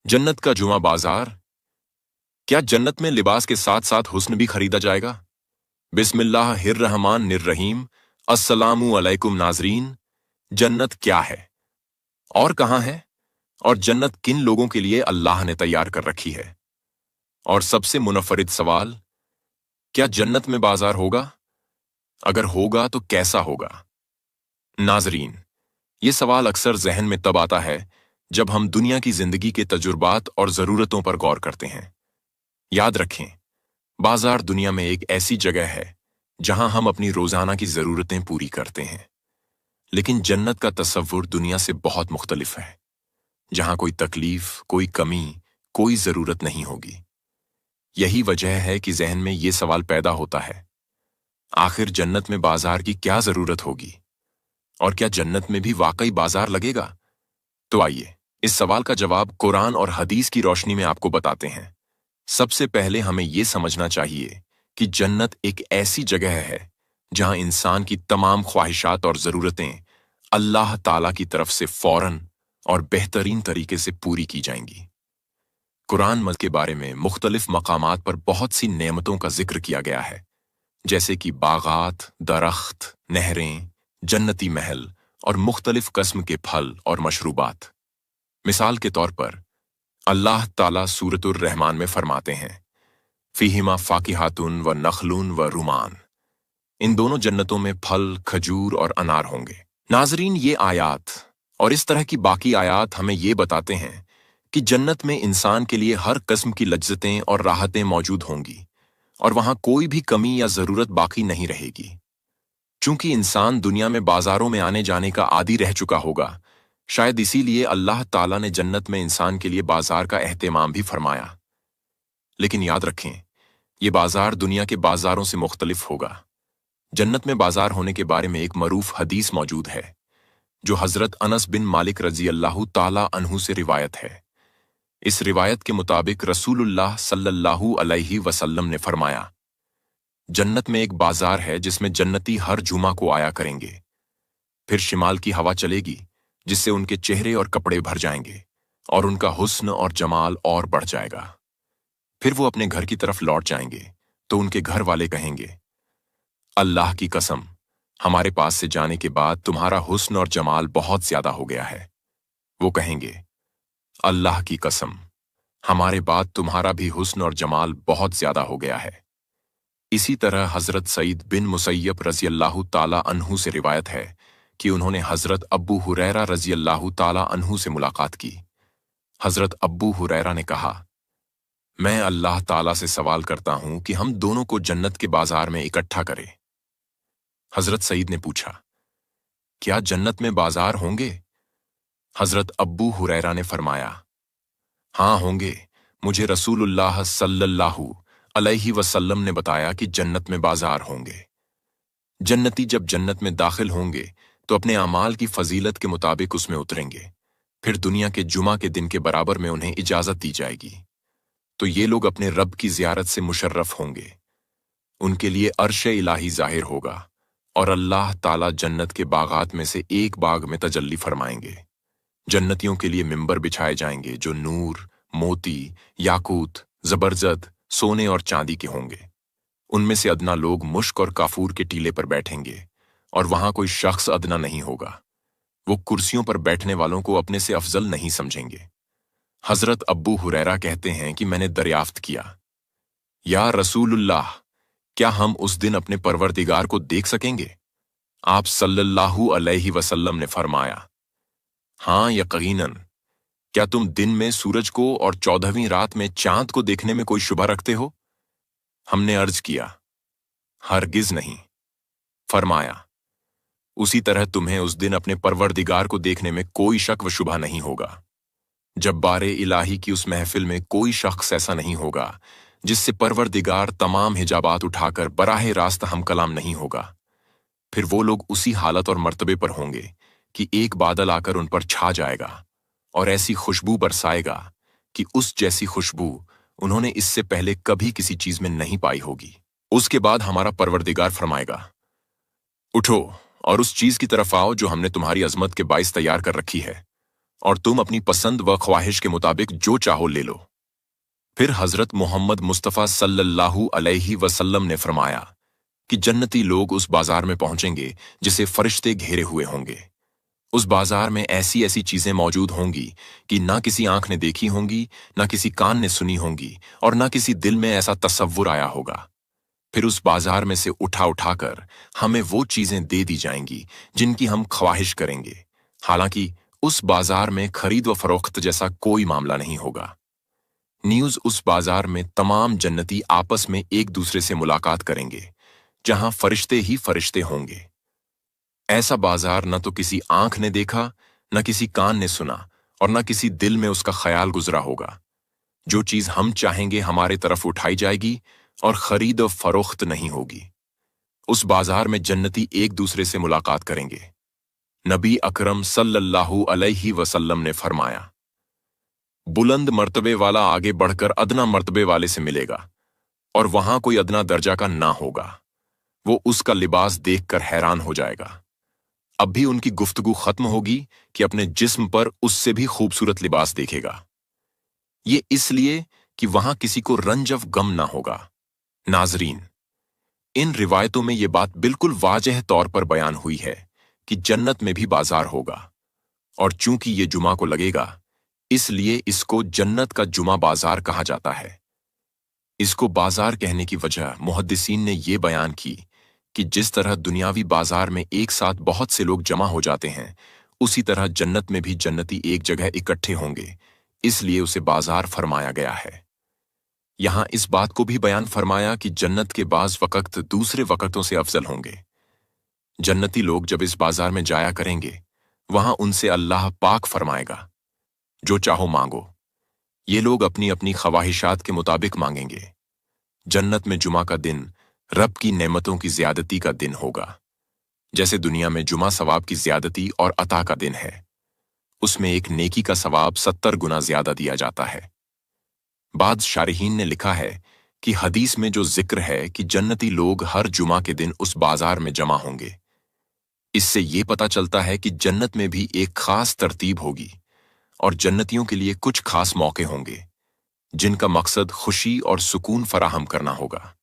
जन्नत का जुमा बाजार। क्या जन्नत में लिबास के साथ साथ हुस्न भी खरीदा जाएगा? बिस्मिल्लाहिर्रहमानिर्रहीम। अस्सलामु अलैकुम नाजरीन। जन्नत क्या है और कहाँ है, और जन्नत किन लोगों के लिए अल्लाह ने तैयार कर रखी है? और सबसे मुनफरिद सवाल, क्या जन्नत में बाजार होगा? अगर होगा तो कैसा होगा? नाजरीन, ये सवाल अक्सर जहन में तब आता है जब हम दुनिया की जिंदगी के तजुर्बात और ज़रूरतों पर गौर करते हैं। याद रखें, बाजार दुनिया में एक ऐसी जगह है जहां हम अपनी रोजाना की ज़रूरतें पूरी करते हैं। लेकिन जन्नत का तसव्वुर दुनिया से बहुत मुख्तलिफ है, जहां कोई तकलीफ, कोई कमी, कोई ज़रूरत नहीं होगी। यही वजह है कि जहन में ये सवाल पैदा होता है, आखिर जन्नत में बाजार की क्या ज़रूरत होगी, और क्या जन्नत में भी वाकई बाजार लगेगा? तो आइए इस सवाल का जवाब कुरान और हदीस की रोशनी में आपको बताते हैं। सबसे पहले हमें यह समझना चाहिए कि जन्नत एक ऐसी जगह है जहां इंसान की तमाम ख्वाहिशात और ज़रूरतें अल्लाह ताला की तरफ से फौरन और बेहतरीन तरीके से पूरी की जाएंगी। कुरान मज़ के बारे में मुख्तलिफ मकामात पर बहुत सी नेमतों का जिक्र किया गया है, जैसे कि बागात, दरख्त, नहरें, जन्नती महल और मुख्तलिफ कस्म के फल और मशरूबात। मिसाल के तौर पर अल्लाह ताला सूरतुर रहमान में फरमाते हैं, फीहिमा फाकिहातुन व नखलुन व रुमान। इन दोनों जन्नतों में फल, खजूर और अनार होंगे। नाजरीन, ये आयात और इस तरह की बाकी आयात हमें ये बताते हैं कि जन्नत में इंसान के लिए हर किस्म की लज्जतें और राहतें मौजूद होंगी और वहां कोई भी कमी या ज़रूरत बाकी नहीं रहेगी। चूंकि इंसान दुनिया में बाजारों में आने जाने का आदी रह चुका होगा, शायद इसीलिए अल्लाह ताला ने जन्नत में इंसान के लिए बाजार का एहतेमाम भी फरमाया। लेकिन याद रखें, ये बाजार दुनिया के बाजारों से मुख्तलिफ होगा। जन्नत में बाजार होने के बारे में एक मरूफ हदीस मौजूद है, जो हजरत अनस बिन मालिक रजी अल्लाह ताला अन्हु से रिवायत है। इस रिवायत के मुताबिक रसूलुल्लाह सल्लल्लाहु अलैहि वसल्लम ने फरमाया, जन्नत में एक बाजार है जिसमें जन्नती हर जुमा को आया करेंगे। फिर शिमाल की हवा चलेगी जिससे उनके चेहरे और कपड़े भर जाएंगे और उनका हुस्न और जमाल और बढ़ जाएगा। फिर वो अपने घर की तरफ लौट जाएंगे तो उनके घर वाले कहेंगे, अल्लाह की कसम, हमारे पास से जाने के बाद तुम्हारा हुस्न और जमाल बहुत ज्यादा हो गया है। वो कहेंगे, अल्लाह की कसम, हमारे बाद तुम्हारा भी हुस्न और जमाल बहुत ज्यादा हो गया है। इसी तरह हजरत सईद बिन मुसय्यब रजी अल्लाह ताला अन्हु से रिवायत है कि उन्होंने हजरत अब्बू हुरैरा रजी अल्लाह ताला अन्हु से मुलाकात की। हजरत अब्बू हुरैरा ने कहा, मैं अल्लाह ताला से सवाल करता हूं कि हम दोनों को जन्नत के बाजार में इकट्ठा करे। हजरत सईद ने पूछा, क्या जन्नत में बाजार होंगे? हजरत अब्बू हुरैरा ने फरमाया, हाँ होंगे। मुझे रसूलुल्लाह सल्लल्लाहु अलैहि वसल्लम ने बताया कि जन्नत में बाजार होंगे। जन्नती जब जन्नत में दाखिल होंगे तो अपने अमाल की फजीलत के मुताबिक उसमें उतरेंगे। फिर दुनिया के जुमा के दिन के बराबर में उन्हें इजाजत दी जाएगी, तो ये लोग अपने रब की ज़ियारत से मुशर्रफ होंगे। उनके लिए अर्श इलाही जाहिर होगा और अल्लाह ताला जन्नत के बागात में से एक बाग में तजल्ली फरमाएंगे। जन्नतियों के लिए मिंबर बिछाए जाएंगे जो नूर, मोती, याकूत, जबरजद, सोने और चांदी के होंगे। उनमें से अदना लोग मुश्क और काफूर के टीले पर बैठेंगे और वहां कोई शख्स अदना नहीं होगा। वो कुर्सियों पर बैठने वालों को अपने से अफजल नहीं समझेंगे। हजरत अब्बू हुरैरा कहते हैं कि मैंने दरियाफ्त किया, या रसूलुल्लाह, क्या हम उस दिन अपने परवरदिगार को देख सकेंगे? आप सल्लल्लाहु अलैहि वसल्लम ने फरमाया, हाँ यकीनन। क्या तुम दिन में सूरज को और 14वीं रात में चांद को देखने में कोई शुबा रखते हो? हमने अर्ज किया, हरगिज नहीं। फरमाया, उसी तरह तुम्हें उस दिन अपने परवरदिगार को देखने में कोई शक व शुबा नहीं होगा। जब्बारे इलाही की उस महफिल में कोई शख्स ऐसा नहीं होगा जिससे परवरदिगार तमाम हिजाबात उठाकर बराह रास्त हम कलाम नहीं होगा। फिर वो लोग उसी हालत और मर्तबे पर होंगे कि एक बादल आकर उन पर छा जाएगा और ऐसी खुशबू बरसाएगा कि उस जैसी खुशबू उन्होंने इससे पहले कभी किसी चीज में नहीं पाई होगी। उसके बाद हमारा परवरदिगार फरमाएगा, उठो और उस चीज की तरफ आओ जो हमने तुम्हारी अजमत के बाइस तैयार कर रखी है, और तुम अपनी पसंद व ख्वाहिश के मुताबिक जो चाहो ले लो। फिर हजरत मोहम्मद मुस्तफ़ा सल्लल्लाहु अलैहि वसल्लम ने फरमाया कि जन्नती लोग उस बाजार में पहुंचेंगे जिसे फरिश्ते घेरे हुए होंगे। उस बाजार में ऐसी ऐसी चीजें मौजूद होंगी कि ना किसी आंख ने देखी होंगी, ना किसी कान ने सुनी होंगी और ना किसी दिल में ऐसा तसव्वुर आया होगा। फिर उस बाजार में से उठा उठाकर हमें वो चीजें दे दी जाएंगी जिनकी हम ख्वाहिश करेंगे। हालांकि उस बाजार में खरीद व फरोख्त जैसा कोई मामला नहीं होगा। न्यूज़ उस बाजार में तमाम जन्नती आपस में एक दूसरे से मुलाकात करेंगे, जहां फरिश्ते ही फरिश्ते होंगे। ऐसा बाजार न तो किसी आंख ने देखा, न किसी कान ने सुना और न किसी दिल में उसका ख्याल गुजरा होगा। जो चीज हम चाहेंगे हमारे तरफ उठाई जाएगी और खरीद और फरोख्त नहीं होगी। उस बाजार में जन्नती एक दूसरे से मुलाकात करेंगे। नबी अकरम सल्लल्लाहु अलैहि वसल्लम ने फरमाया, बुलंद मर्तबे वाला आगे बढ़कर अदना मर्तबे वाले से मिलेगा और वहां कोई अदना दर्जा का ना होगा। वो उसका लिबास देखकर हैरान हो जाएगा। अब भी उनकी गुफ्तगू खत्म होगी कि अपने जिस्म पर उससे भी खूबसूरत लिबास देखेगा। ये इसलिए कि वहां किसी को रंजव गम ना होगा। नाजरीन, इन रिवायतों में ये बात बिल्कुल वाजह तौर पर बयान हुई है कि जन्नत में भी बाजार होगा, और चूंकि ये जुमा को लगेगा इसलिए इसको जन्नत का जुमा बाजार कहा जाता है। इसको बाजार कहने की वजह मुहद्दिसीन ने ये बयान की कि जिस तरह दुनियावी बाजार में एक साथ बहुत से लोग जमा हो जाते हैं, उसी तरह जन्नत में भी जन्नती एक जगह इकट्ठे होंगे, इसलिए उसे बाजार फरमाया गया है। यहां इस बात को भी बयान फरमाया कि जन्नत के बाज वक़्त दूसरे वक़्तों से अफजल होंगे। जन्नती लोग जब इस बाजार में जाया करेंगे, वहां उनसे अल्लाह पाक फरमाएगा, जो चाहो मांगो। ये लोग अपनी अपनी ख्वाहिशात के मुताबिक मांगेंगे। जन्नत में जुमा का दिन रब की नेमतों की ज्यादती का दिन होगा। जैसे दुनिया में जुमा सवाब की ज्यादती और अता का दिन है, उसमें एक नेकी का सवाब 70 गुना ज्यादा दिया जाता है। बाद शारहीन ने लिखा है कि हदीस में जो जिक्र है कि जन्नती लोग हर जुमा के दिन उस बाजार में जमा होंगे, इससे ये पता चलता है कि जन्नत में भी एक खास तरतीब होगी और जन्नतियों के लिए कुछ खास मौके होंगे जिनका मकसद खुशी और सुकून फराहम करना होगा।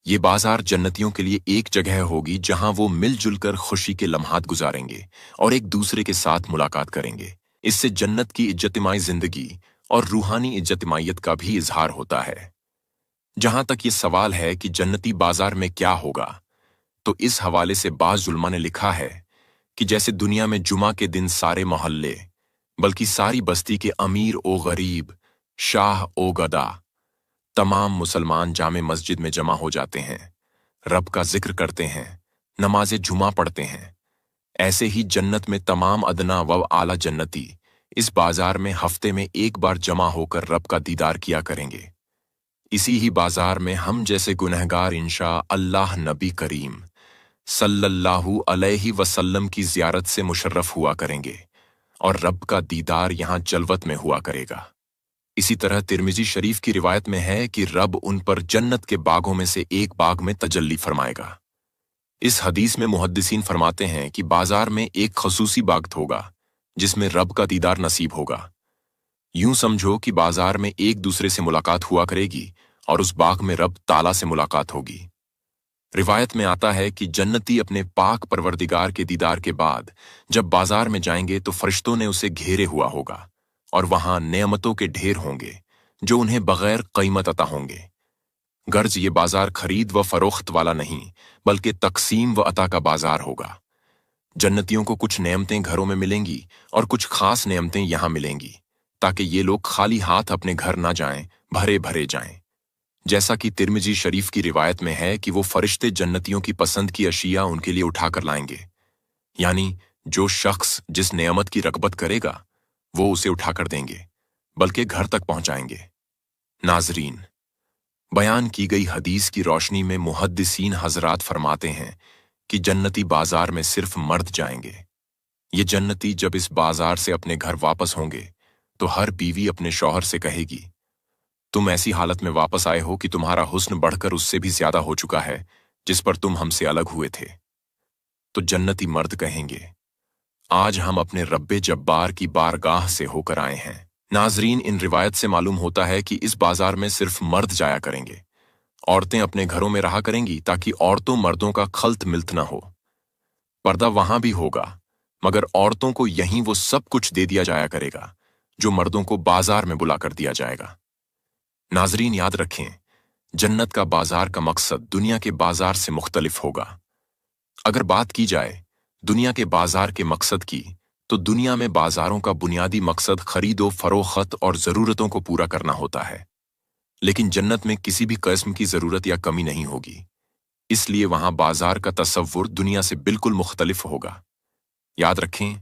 ये बाजार जन्नतियों के लिए एक जगह होगी जहां वो मिलजुल कर खुशी के लम्हात गुजारेंगे और एक दूसरे के साथ मुलाकात करेंगे। इससे जन्नत की इज्जतिमाई जिंदगी और रूहानी इज्जतिमाइयत का भी इजहार होता है। जहां तक ये सवाल है कि जन्नती बाजार में क्या होगा, तो इस हवाले से बाज़ उलमा ने लिखा है कि जैसे दुनिया में जुमा के दिन सारे मोहल्ले, बल्कि सारी बस्ती के अमीर ओ गरीब, शाह ओ गदा, तमाम मुसलमान जामे मस्जिद में जमा हो जाते हैं, रब का जिक्र करते हैं, नमाज़े जुमा पढ़ते हैं, ऐसे ही जन्नत में तमाम अदना व आला जन्नती इस बाजार में हफ्ते में एक बार जमा होकर रब का दीदार किया करेंगे। इसी ही बाजार में हम जैसे गुनहगार इंशा अल्लाह नबी करीम सल्लल्लाहु अलैहि वसल्लम की ज़ियारत से मुशर्रफ हुआ करेंगे और रब का दीदार यहाँ जलवत में हुआ करेगा। इसी तरह तिरमिजी शरीफ की रिवायत में है कि रब उन पर जन्नत के बागों में से एक बाग में तजल्ली फरमाएगा। इस हदीस में मुहद्दिसीन फरमाते हैं कि बाजार में एक खसूसी बाग होगा जिसमें रब का दीदार नसीब होगा। यूं समझो कि बाजार में एक दूसरे से मुलाकात हुआ करेगी और उस बाग में रब ताला से मुलाकात होगी। रिवायत में आता है कि जन्नती अपने पाक परवरदिगार के दीदार के बाद जब बाजार में जाएंगे तो फरिश्तों ने उसे घेरे हुआ होगा और वहां नेमतों के ढेर होंगे जो उन्हें बगैर कीमत अता होंगे। गर्ज ये बाजार खरीद व फरोख्त वाला नहीं, बल्कि तकसीम व अता का बाजार होगा। जन्नतियों को कुछ नेमतें घरों में मिलेंगी और कुछ खास नेमतें यहां मिलेंगी, ताकि ये लोग खाली हाथ अपने घर ना जाएं, भरे भरे जाएं। जैसा कि तिरमिजी शरीफ की रिवायत में है कि वो फरिश्ते जन्नतियों की पसंद की अशिया उनके लिए उठाकर लाएंगे, यानी जो शख्स जिस नेमत की रगबत करेगा वो उसे उठाकर देंगे, बल्कि घर तक पहुंचाएंगे। नाजरीन, बयान की गई हदीस की रोशनी में मुहद्दिसीन हजरात फरमाते हैं कि जन्नती बाजार में सिर्फ मर्द जाएंगे। ये जन्नती जब इस बाजार से अपने घर वापस होंगे तो हर बीवी अपने शौहर से कहेगी, तुम ऐसी हालत में वापस आए हो कि तुम्हारा हुस्न बढ़कर उससे भी ज्यादा हो चुका है जिस पर तुम हमसे अलग हुए थे। तो जन्नती मर्द कहेंगे, آج ہم اپنے رب جبار کی بارگاہ سے ہو کر آئے ہیں۔ ناظرین، ان روایت سے معلوم ہوتا ہے کہ اس بازار میں صرف مرد جایا کریں گے۔ عورتیں اپنے گھروں میں رہا کریں گی تاکہ عورتوں مردوں کا خلط ملت نہ ہو۔ پردہ وہاں بھی ہوگا، مگر عورتوں کو یہیں وہ سب کچھ دے دیا جایا کرے گا جو مردوں کو بازار میں بلا کر دیا جائے گا۔ ناظرین، یاد رکھیں، جنت کا بازار کا مقصد دنیا کے بازار سے مختلف ہوگا۔ اگر بات کی جائے دنیا کے بازار کے مقصد کی، تو دنیا میں بازاروں کا بنیادی مقصد خرید و فروخت اور ضرورتوں کو پورا کرنا ہوتا ہے، لیکن جنت میں کسی بھی قسم کی ضرورت یا کمی نہیں ہوگی، اس لیے وہاں بازار کا تصور دنیا سے بالکل مختلف ہوگا۔ یاد رکھیں،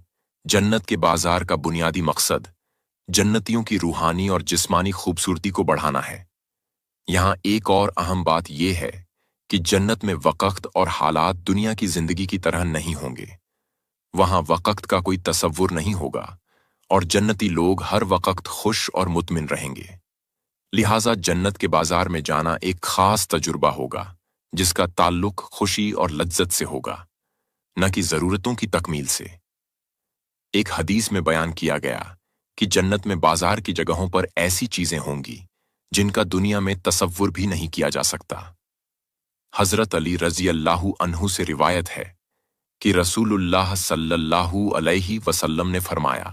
جنت کے بازار کا بنیادی مقصد جنتیوں کی روحانی اور جسمانی خوبصورتی کو بڑھانا ہے۔ یہاں ایک اور اہم بات یہ ہے کہ جنت میں وقت اور حالات دنیا کی زندگی کی طرح نہیں ہوں گے۔ وہاں وقت کا کوئی تصور نہیں ہوگا اور جنتی لوگ ہر وقت خوش اور مطمئن رہیں گے۔ لہٰذا جنت کے بازار میں جانا ایک خاص تجربہ ہوگا جس کا تعلق خوشی اور لذت سے ہوگا، نہ کہ ضرورتوں کی تکمیل سے۔ ایک حدیث میں بیان کیا گیا کہ جنت میں بازار کی جگہوں پر ایسی چیزیں ہوں گی جن کا دنیا میں تصور بھی نہیں کیا جا سکتا۔ حضرت علی رضی اللہ عنہ سے روایت ہے کہ رسول اللہ صلی اللہ علیہ وسلم نے فرمایا،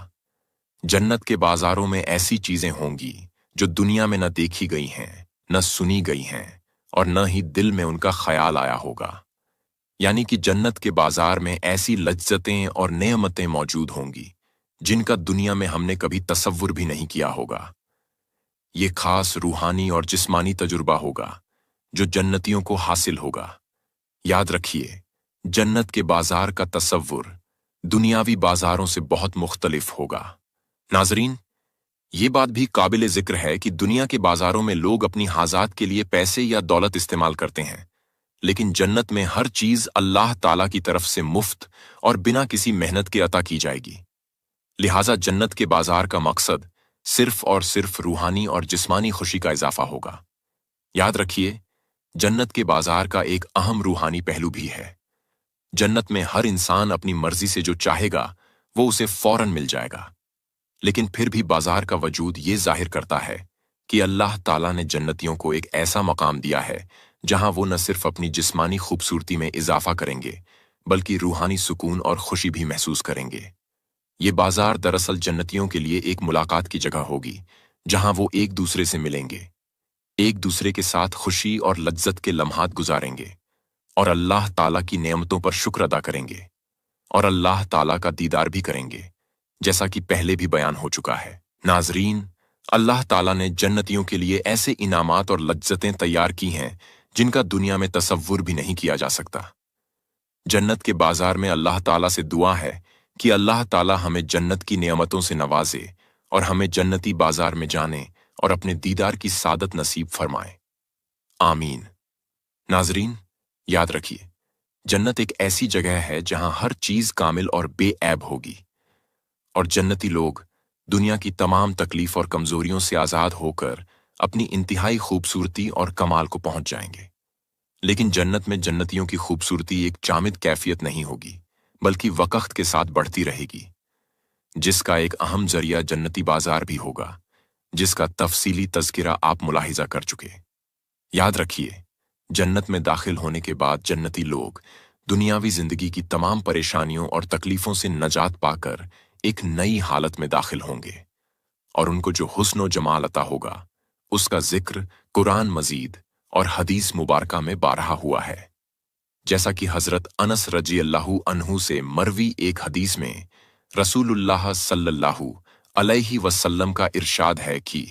جنت کے بازاروں میں ایسی چیزیں ہوں گی جو دنیا میں نہ دیکھی گئی ہیں، نہ سنی گئی ہیں، اور نہ ہی دل میں ان کا خیال آیا ہوگا۔ یعنی کہ جنت کے بازار میں ایسی لذتیں اور نعمتیں موجود ہوں گی جن کا دنیا میں ہم نے کبھی تصور بھی نہیں کیا ہوگا۔ یہ خاص روحانی اور جسمانی تجربہ ہوگا جو جنتیوں کو حاصل ہوگا۔ یاد رکھیے، جنت کے بازار کا تصور دنیاوی بازاروں سے بہت مختلف ہوگا۔ ناظرین، یہ بات بھی قابل ذکر ہے کہ دنیا کے بازاروں میں لوگ اپنی حاجات کے لیے پیسے یا دولت استعمال کرتے ہیں، لیکن جنت میں ہر چیز اللہ تعالیٰ کی طرف سے مفت اور بنا کسی محنت کے عطا کی جائے گی۔ لہٰذا جنت کے بازار کا مقصد صرف اور صرف روحانی اور جسمانی خوشی کا اضافہ ہوگا۔ یاد رکھیے، جنت کے بازار کا ایک اہم روحانی پہلو بھی ہے۔ جنت میں ہر انسان اپنی مرضی سے جو چاہے گا وہ اسے فوراً مل جائے گا، لیکن پھر بھی بازار کا وجود یہ ظاہر کرتا ہے کہ اللہ تعالیٰ نے جنتیوں کو ایک ایسا مقام دیا ہے جہاں وہ نہ صرف اپنی جسمانی خوبصورتی میں اضافہ کریں گے بلکہ روحانی سکون اور خوشی بھی محسوس کریں گے۔ یہ بازار دراصل جنتیوں کے لیے ایک ملاقات کی جگہ ہوگی جہاں وہ ایک دوسرے سے ملیں گے، ایک دوسرے کے ساتھ خوشی اور لذت کے لمحات گزاریں گے، اور اللہ تعالیٰ کی نعمتوں پر شکر ادا کریں گے، اور اللہ تعالیٰ کا دیدار بھی کریں گے، جیسا کہ پہلے بھی بیان ہو چکا ہے۔ ناظرین، اللہ تعالیٰ نے جنتیوں کے لیے ایسے انعامات اور لذتیں تیار کی ہیں جن کا دنیا میں تصور بھی نہیں کیا جا سکتا۔ جنت کے بازار میں اللہ تعالیٰ سے دعا ہے کہ اللہ تعالیٰ ہمیں جنت کی نعمتوں سے نوازے اور ہمیں جنتی بازار میں جانے اور اپنے دیدار کی سعادت نصیب فرمائے۔ آمین۔ ناظرین، یاد رکھیے، جنت ایک ایسی جگہ ہے جہاں ہر چیز کامل اور بے عیب ہوگی، اور جنتی لوگ دنیا کی تمام تکلیف اور کمزوریوں سے آزاد ہو کر اپنی انتہائی خوبصورتی اور کمال کو پہنچ جائیں گے۔ لیکن جنت میں جنتیوں کی خوبصورتی ایک جامد کیفیت نہیں ہوگی بلکہ وقت کے ساتھ بڑھتی رہے گی، جس کا ایک اہم ذریعہ جنتی بازار بھی ہوگا، جس کا تفصیلی تذکرہ آپ ملاحظہ کر چکے۔ یاد رکھیے، جنت میں داخل ہونے کے بعد جنتی لوگ دنیاوی زندگی کی تمام پریشانیوں اور تکلیفوں سے نجات پا کر ایک نئی حالت میں داخل ہوں گے، اور ان کو جو حسن و جمال عطا ہوگا اس کا ذکر قرآن مجید اور حدیث مبارکہ میں بارہا ہوا ہے۔ جیسا کہ حضرت انس رضی اللہ عنہ سے مروی ایک حدیث میں رسول اللہ صلی اللہ علیہ وسلم کا ارشاد ہے کہ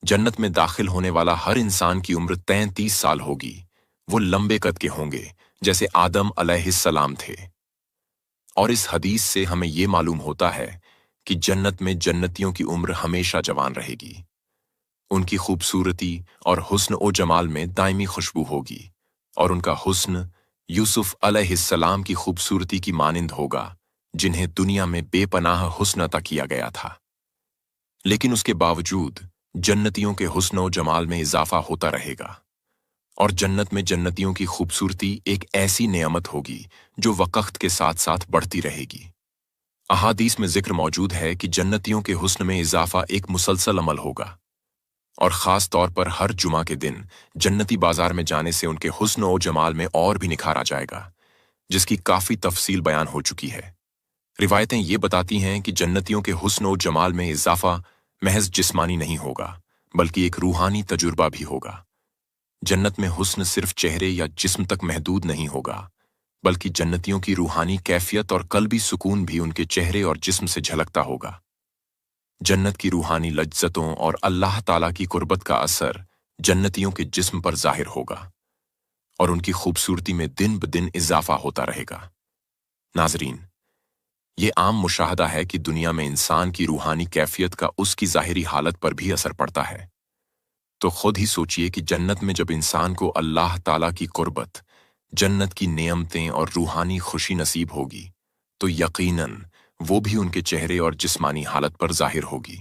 جنت میں داخل ہونے والا ہر انسان کی عمر 33 سال ہوگی۔ وہ لمبے قد کے ہوں گے جیسے آدم علیہ السلام تھے۔ اور اس حدیث سے ہمیں یہ معلوم ہوتا ہے کہ جنت میں جنتیوں کی عمر ہمیشہ جوان رہے گی۔ ان کی خوبصورتی اور حسن و جمال میں دائمی خوشبو ہوگی، اور ان کا حسن یوسف علیہ السلام کی خوبصورتی کی مانند ہوگا جنہیں دنیا میں بے پناہ حسن عطا کیا گیا تھا۔ لیکن اس کے باوجود جنتیوں کے حسن و جمال میں اضافہ ہوتا رہے گا، اور جنت میں جنتیوں کی خوبصورتی ایک ایسی نعمت ہوگی جو وقت کے ساتھ ساتھ بڑھتی رہے گی۔ अहादीस में जिक्र मौजूद है कि जन्नतियों के हुस्न में इजाफा एक मुसलसल अमल होगा, और ख़ास तौर पर हर जुमा के दिन जन्नती बाजार में जाने से उनके हुस्न और जमाल में और भी निखार आ जाएगा, जिसकी काफ़ी तफसील बयान हो चुकी है। रिवायतें ये बताती हैं कि जन्नतियों के हुस्न और जमाल में इजाफा महज जिस्मानी नहीं होगा, बल्कि एक रूहानी तजुर्बा भी होगा। जन्नत में हुस्न सिर्फ चेहरे या जिस्म तक महदूद नहीं होगा, बल्कि जन्नतियों की रूहानी कैफियत और कल्बी सुकून भी उनके चेहरे और जिस्म से झलकता होगा। जन्नत की रूहानी लज्जतों और अल्लाह ताला की कुर्बत का असर जन्नतियों के जिस्म पर जाहिर होगा और उनकी खूबसूरती में दिन ब दिन इजाफा होता रहेगा। नाजरीन, ये आम मुशाहदा है कि दुनिया में इंसान की रूहानी कैफियत का उसकी ज़ाहिरी हालत पर भी असर पड़ता है। तो खुद ही सोचिए कि जन्नत में जब इंसान को अल्लाह ताला की कुर्बत, जन्नत की नेमतें और रूहानी खुशी नसीब होगी, तो यकीनन वो भी उनके चेहरे और जिस्मानी हालत पर जाहिर होगी।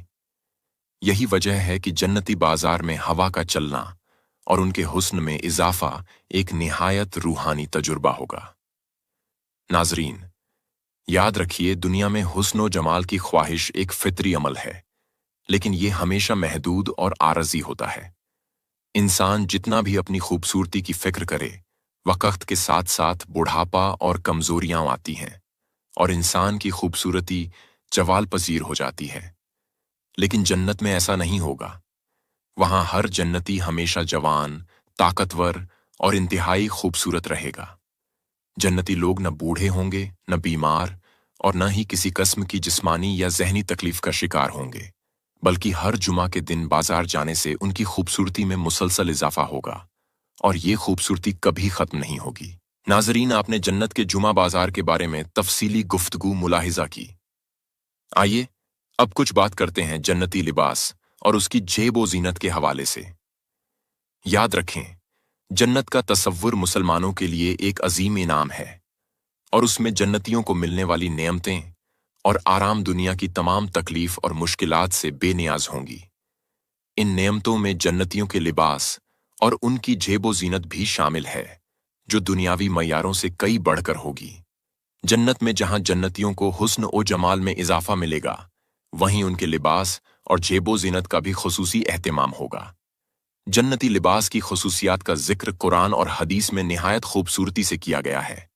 यही वजह है कि जन्नती बाजार में हवा का चलना और उनके हुस्न में इजाफा एक निहायत रूहानी तजुर्बा होगा। नाजरीन, याद रखिए, दुनिया में हुस्न और जमाल की ख्वाहिश एक फितरी अमल है, लेकिन ये हमेशा महदूद और आरजी होता है। इंसान जितना भी अपनी खूबसूरती की फिक्र करे, वक्त के साथ साथ बुढ़ापा और कमजोरियां आती हैं और इंसान की खूबसूरती जवाल पजीर हो जाती है। लेकिन जन्नत में ऐसा नहीं होगा। वहां हर जन्नती हमेशा जवान, ताकतवर और इंतहाई खूबसूरत रहेगा। जन्नती लोग न बूढ़े होंगे, न बीमार, और न ही किसी किस्म की जिस्मानी या जहनी तकलीफ का शिकार होंगे, बल्कि हर जुमा के दिन बाजार जाने से उनकी खूबसूरती में मुसलसल इजाफा होगा और ये खूबसूरती कभी खत्म नहीं होगी। नाजरीन, आपने जन्नत के जुमा बाजार के बारे में तफसीली गुफ्तगू मुलाहिजा की। आइए अब कुछ बात करते हैं जन्नती लिबास और उसकी जेब व जीनत के हवाले से। याद रखें, जन्नत का तसव्वुर मुसलमानों के लिए एक अजीम इनाम है और उसमें जन्नतियों को मिलने वाली नेमतें और आराम दुनिया की तमाम तकलीफ और मुश्किलात से बेनियाज होंगी। इन नेमतों में जन्नतियों के लिबास और उनकी जेब व जीनत भी शामिल है, जो दुनियावी मयारों से कई बढ़कर होगी। जन्नत में जहां जन्नतियों को हुस्न और जमाल में इजाफा मिलेगा, वहीं उनके लिबास और जेब व जीनत का भी खुसूसी एहतमाम होगा। जन्नती लिबास की खुसूसियात का जिक्र कुरान और हदीस में निहायत खूबसूरती से किया गया है।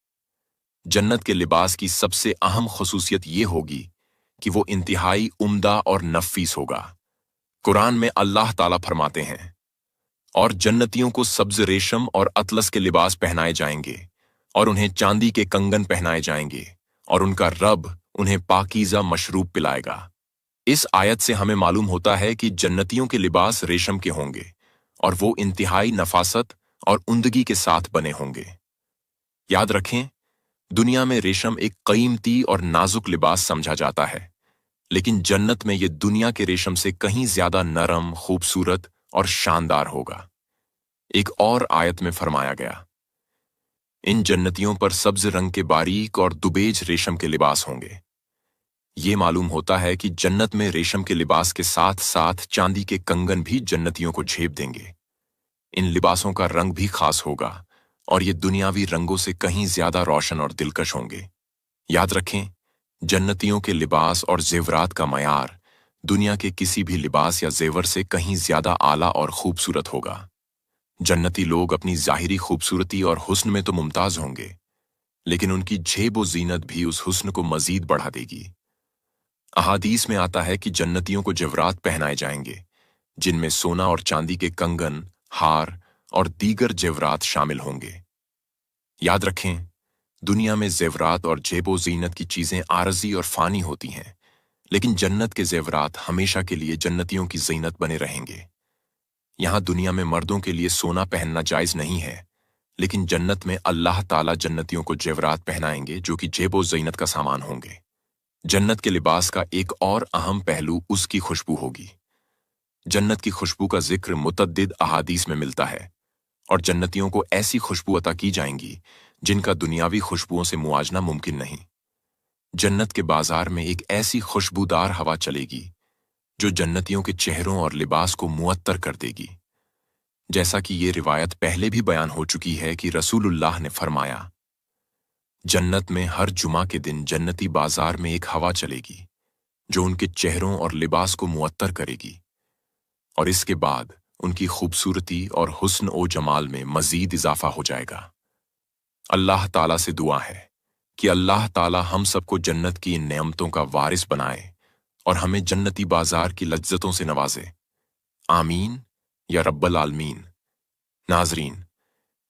जन्नत के लिबास की सबसे अहम खुसूसियत ये होगी कि वो इंतहाई उम्दा और नफीस होगा। कुरान में अल्लाह ताला फरमाते हैं, और जन्नतियों को सब्ज रेशम और अतलस के लिबास पहनाए जाएंगे और उन्हें चांदी के कंगन पहनाए जाएंगे और उनका रब उन्हें पाकीज़ा मशरूब पिलाएगा। इस आयत से हमें मालूम होता है कि जन्नतियों के लिबास रेशम के होंगे और वो इंतहाई नफासत और उम्दगी के साथ बने होंगे। याद रखें, दुनिया में रेशम एक कीमती और नाजुक लिबास समझा जाता है, लेकिन जन्नत में ये दुनिया के रेशम से कहीं ज्यादा नरम, खूबसूरत और शानदार होगा। एक और आयत में फरमाया गया, इन जन्नतियों पर सब्ज रंग के बारीक और दुबेज रेशम के लिबास होंगे। ये मालूम होता है कि जन्नत में रेशम के लिबास के साथ साथ चांदी के कंगन भी जन्नतियों को झेप देंगे। इन लिबासों का रंग भी खास होगा और ये दुनियावी रंगों से कहीं ज्यादा रोशन और दिलकश होंगे। याद रखें, जन्नतियों के लिबास और जेवरात का मयार दुनिया के किसी भी लिबास या जेवर से कहीं ज्यादा आला और खूबसूरत होगा। जन्नती लोग अपनी जाहिरी खूबसूरती और हुस्न में तो मुमताज होंगे, लेकिन उनकी जेब व जीनत भी उस हुस्न को मजीद बढ़ा देगी। अहादीस में आता है कि जन्नतियों को जेवरात पहनाए जाएंगे, जिनमें सोना और चांदी के कंगन, हार और दीगर जेवरात शामिल होंगे। याद रखें, दुनिया में जेवरात और जेबो जीनत की चीजें आरजी और फानी होती हैं, लेकिन जन्नत के जेवरात हमेशा के लिए जन्नतियों की जीनत बने रहेंगे। यहां दुनिया में मर्दों के लिए सोना पहनना जायज नहीं है, लेकिन जन्नत में अल्लाह ताला जन्नतियों को जेवरात पहनाएंगे जो कि जेबो जीनत का सामान होंगे। जन्नत के लिबास का एक और अहम पहलू उसकी खुशबू होगी। जन्नत की खुशबू का जिक्र मुतद्दिद अहादीस में मिलता है और जन्नतियों को ऐसी खुशबू अता की जाएंगी जिनका दुनियावी खुशबुओं से मुआजना मुमकिन नहीं। जन्नत के बाजार में एक ऐसी खुशबूदार हवा चलेगी जो जन्नतियों के चेहरों और लिबास को मुअत्तर कर देगी। जैसा कि ये रिवायत पहले भी बयान हो चुकी है कि रसूलुल्लाह ने फरमाया, जन्नत में हर जुमा के दिन जन्नती बाजार में एक हवा चलेगी जो उनके चेहरों और लिबास को मुअत्तर करेगी और इसके बाद उनकी खूबसूरती और हुस्न ओ जमाल में मजीद इजाफा हो जाएगा। अल्लाह ताला से दुआ है कि अल्लाह ताला हम सबको जन्नत की इन नेमतों का वारिस बनाए और हमें जन्नती बाजार की लज्जतों से नवाजे। आमीन या रब्बल आलमीन। नाजरीन,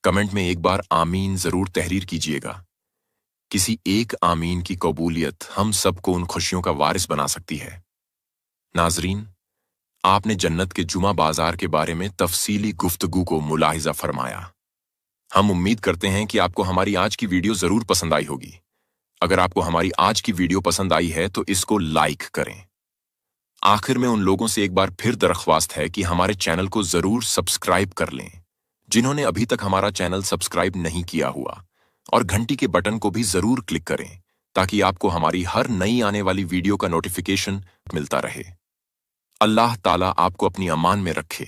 कमेंट में एक बार आमीन जरूर तहरीर कीजिएगा। किसी एक आमीन की कबूलियत हम सबको उन खुशियों का वारिस बना सकती है। नाजरीन, आपने जन्नत के जुमा बाजार के बारे में तफसीली गुफ्तगू को मुलाहिजा फरमाया। हम उम्मीद करते हैं कि आपको हमारी आज की वीडियो जरूर पसंद आई होगी। अगर आपको हमारी आज की वीडियो पसंद आई है तो इसको लाइक करें। आखिर में उन लोगों से एक बार फिर दरख्वास्त है कि हमारे चैनल को जरूर सब्सक्राइब कर लें जिन्होंने अभी तक हमारा चैनल सब्सक्राइब नहीं किया हुआ, और घंटी के बटन को भी जरूर क्लिक करें ताकि आपको हमारी हर नई आने वाली वीडियो का नोटिफिकेशन मिलता रहे। अल्लाह ताला आपको अपनी अमान में रखे।